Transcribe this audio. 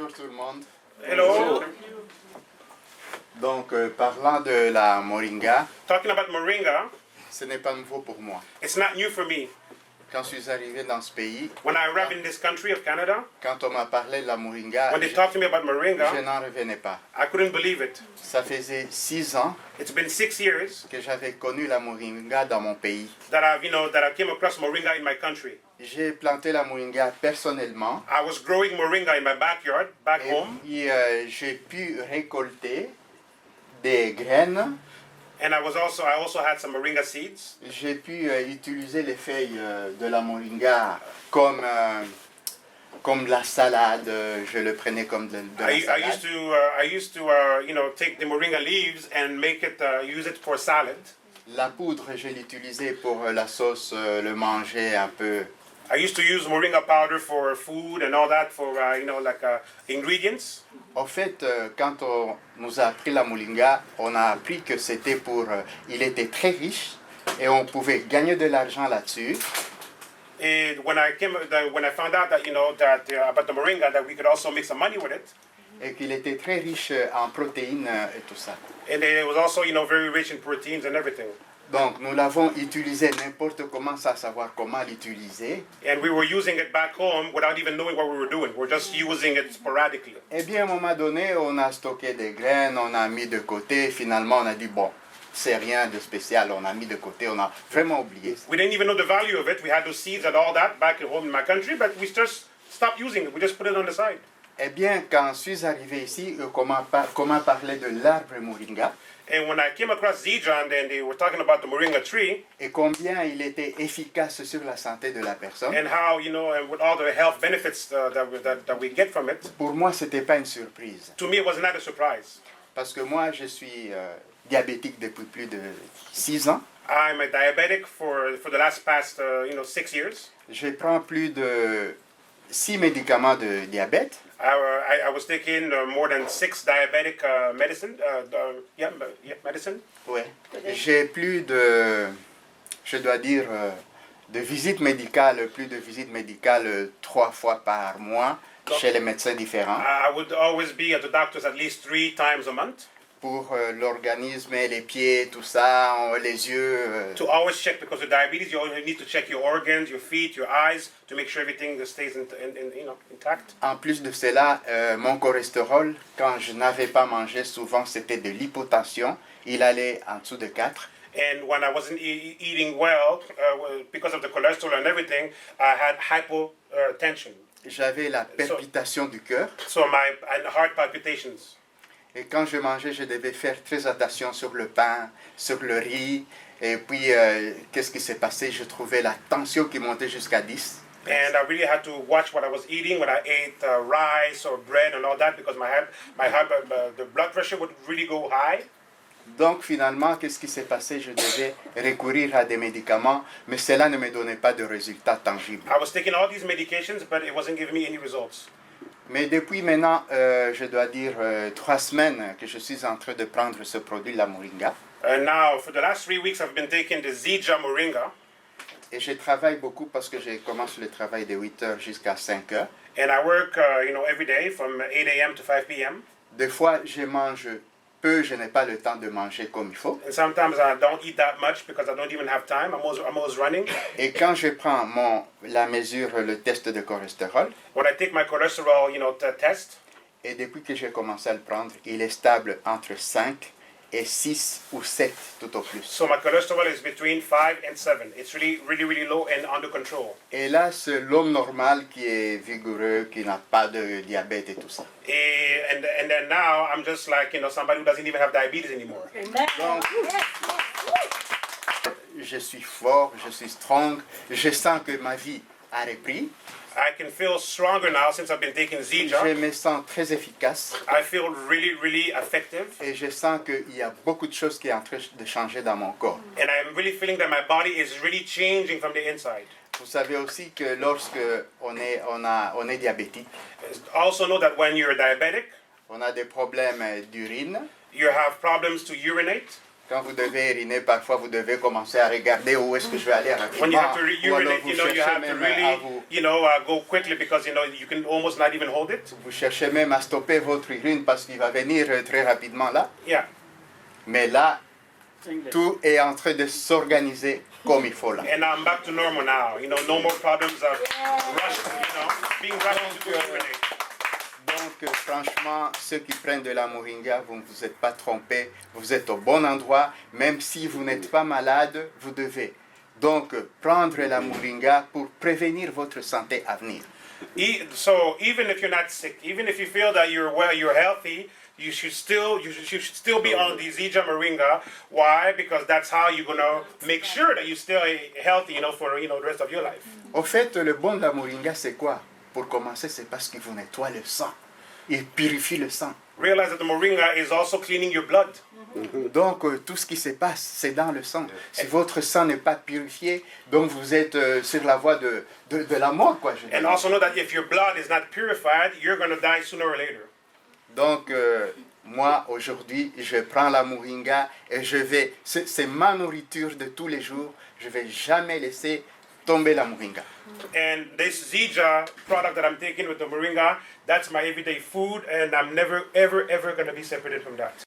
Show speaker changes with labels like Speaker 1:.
Speaker 1: Bonjour tout le monde.
Speaker 2: Hello.
Speaker 1: Donc, parlant de la moringa,
Speaker 2: Talking about moringa,
Speaker 1: ce n'est pas nouveau pour moi.
Speaker 2: it's not new for me.
Speaker 1: Quand je suis arrivé dans ce pays,
Speaker 2: When I arrived in this country of Canada,
Speaker 1: quand on m'a parlé de la moringa,
Speaker 2: when they talked to me about
Speaker 1: je
Speaker 2: moringa,
Speaker 1: n'en revenais pas.
Speaker 2: I couldn't believe it.
Speaker 1: Ça faisait 6 ans
Speaker 2: It's been 6 years
Speaker 1: que j'avais connu la moringa dans mon pays.
Speaker 2: that I came across moringa in my country.
Speaker 1: J'ai planté la moringa personnellement
Speaker 2: I was growing moringa in my backyard back
Speaker 1: et
Speaker 2: home,
Speaker 1: puis j'ai pu récolter des graines.
Speaker 2: and I also had some moringa seeds.
Speaker 1: J'ai pu utiliser les feuilles de la moringa comme la salade. Je le prenais comme de la
Speaker 2: I
Speaker 1: salade.
Speaker 2: used to take the moringa leaves and use it for salad.
Speaker 1: La poudre, je l'utilisais pour la sauce, le manger un peu.
Speaker 2: I used to use moringa powder for food and all that for ingredients.
Speaker 1: En fait, quand on nous a appris la moringa, on a appris que c'était il était très riche et on pouvait gagner de l'argent là-dessus.
Speaker 2: And when I found out that about the moringa, that we could also make some money with it,
Speaker 1: Et qu'il était très riche en protéines et tout ça.
Speaker 2: and it was also very rich in proteins and everything.
Speaker 1: Donc, nous l'avons utilisé n'importe comment sans savoir comment l'utiliser.
Speaker 2: And we were using it back home without even knowing what we were doing. We're just using it sporadically.
Speaker 1: Eh bien, à un moment donné, on a stocké des graines, on a mis de côté. Finalement, on a dit, bon, c'est rien de spécial. On a mis de côté, on a vraiment oublié ça.
Speaker 2: We didn't even know the value of it. We had those seeds and all that back at home in my country, but we just stopped using it. We just put it on the side.
Speaker 1: Eh bien, quand je suis arrivé ici, comment parler de l'arbre moringa
Speaker 2: And when I came across Zijan, then they were talking about the moringa tree
Speaker 1: et combien il était efficace sur la santé de la personne.
Speaker 2: and how, and with all the health benefits that we get from it.
Speaker 1: Pour moi, ce n'était pas une surprise.
Speaker 2: To me, it was not a surprise.
Speaker 1: Parce que moi, je suis diabétique depuis plus de 6 ans.
Speaker 2: I'm a diabetic for the past 6 years.
Speaker 1: Je prends plus de 6 médicaments de diabète.
Speaker 2: I was taking more than 6 diabetic medicine. Medicine.
Speaker 1: Ouais. J'ai plus de, je dois dire, de visites médicales, 3 fois par mois chez les médecins différents
Speaker 2: I would always be at the doctor's at least 3 times a month
Speaker 1: pour l'organisme, les pieds, tout ça, les yeux.
Speaker 2: to always check, because with diabetes you always need to check your organs, your feet, your eyes to make sure everything stays intact.
Speaker 1: En plus de cela, mon cholestérol, quand je n'avais pas mangé, souvent c'était de l'hypotension. Il allait en dessous de 4.
Speaker 2: And when I wasn't eating well, because of the cholesterol and everything, I had hypotension.
Speaker 1: J'avais la palpitation du cœur.
Speaker 2: So and heart palpitations.
Speaker 1: Et quand je mangeais, je devais faire très attention sur le pain, sur le riz. Et puis, qu'est-ce qui s'est passé? Je trouvais la tension qui montait jusqu'à 10.
Speaker 2: And I really had to watch what I was eating when I ate rice or bread and all that, because the blood pressure would really go high.
Speaker 1: Donc, finalement, qu'est-ce qui s'est passé? Je devais recourir à des médicaments, mais cela ne me donnait pas de résultats tangibles.
Speaker 2: I was taking all these medications, but it wasn't giving me any results.
Speaker 1: Mais depuis maintenant, je dois dire 3 semaines que je suis en train de prendre ce produit, la moringa.
Speaker 2: And now, for the last 3 weeks, I've been taking the Zija moringa.
Speaker 1: Et je travaille beaucoup parce que je commence le travail de 8 heures jusqu'à 5 heures.
Speaker 2: And I work, every day from 8 a.m. to 5 p.m.
Speaker 1: Des fois, je mange peu, je n'ai pas le temps de manger comme il faut.
Speaker 2: And sometimes I don't eat that much because I don't even have time. I'm always running.
Speaker 1: Et quand je prends la mesure, le test de cholestérol,
Speaker 2: When I take my cholesterol, test,
Speaker 1: et depuis que j'ai commencé à le prendre, il est stable entre 5 et 6 ou 7 tout au plus.
Speaker 2: so my cholesterol is between 5 and 7. It's really, really, really low and under control.
Speaker 1: Et là, c'est l'homme normal qui est vigoureux, qui n'a pas de diabète et tout ça.
Speaker 2: And then now I'm just like, somebody who doesn't even have diabetes anymore.
Speaker 1: Donc, je suis fort, je suis strong, je sens que ma vie a repris.
Speaker 2: I can feel stronger now since I've been taking Zija.
Speaker 1: Je me sens très efficace
Speaker 2: I feel really, really effective.
Speaker 1: et je sens qu'il y a beaucoup de choses qui sont en train de changer dans mon corps.
Speaker 2: And I'm really feeling that my body is really changing from the inside.
Speaker 1: Vous savez aussi que lorsque on est diabétique,
Speaker 2: Also know that when you're diabetic,
Speaker 1: on a des problèmes d'urine,
Speaker 2: you have problems to urinate.
Speaker 1: Quand vous devez uriner, parfois vous devez commencer à regarder où est-ce que je vais aller
Speaker 2: When you
Speaker 1: rapidement.
Speaker 2: have to
Speaker 1: Ou alors
Speaker 2: urinate,
Speaker 1: vous
Speaker 2: you know, you
Speaker 1: cherchez
Speaker 2: have to
Speaker 1: même à
Speaker 2: really,
Speaker 1: vous,
Speaker 2: go quickly because, you can almost not even hold it.
Speaker 1: vous cherchez même à stopper votre urine parce qu'il va venir très rapidement là.
Speaker 2: Yeah.
Speaker 1: Mais là, tout est en train de s'organiser comme il faut là.
Speaker 2: And I'm back to normal now. No more problems of being rushed to urinate.
Speaker 1: Donc, franchement, ceux qui prennent de la moringa, vous ne vous êtes pas trompés. Vous êtes au bon endroit. Même si vous n'êtes pas malade, vous devez. Donc, prendre la moringa pour prévenir votre santé à venir.
Speaker 2: So even if you're not sick, even if you feel that you're well, you're healthy, you should still be on the Zija Moringa. Why? Because that's how you're gonna make sure that you're still healthy, for the rest of your life.
Speaker 1: Au fait, le bon de la moringa, c'est quoi? Pour commencer, c'est parce qu'il vous nettoie le sang. Il purifie le sang.
Speaker 2: Realize that the moringa is also cleaning your blood.
Speaker 1: Donc, tout ce qui se passe, c'est dans le sang. Si votre sang n'est pas purifié, donc vous êtes sur la voie de la mort, quoi.
Speaker 2: And also know that if your blood is not purified, you're going to die sooner or later.
Speaker 1: Donc, moi, aujourd'hui, je prends la moringa et c'est ma nourriture de tous les jours. Je ne vais jamais laisser tomber la moringa.
Speaker 2: And this Zija product that I'm taking with the moringa, that's my everyday food, and I'm never, ever, ever going to be separated from that.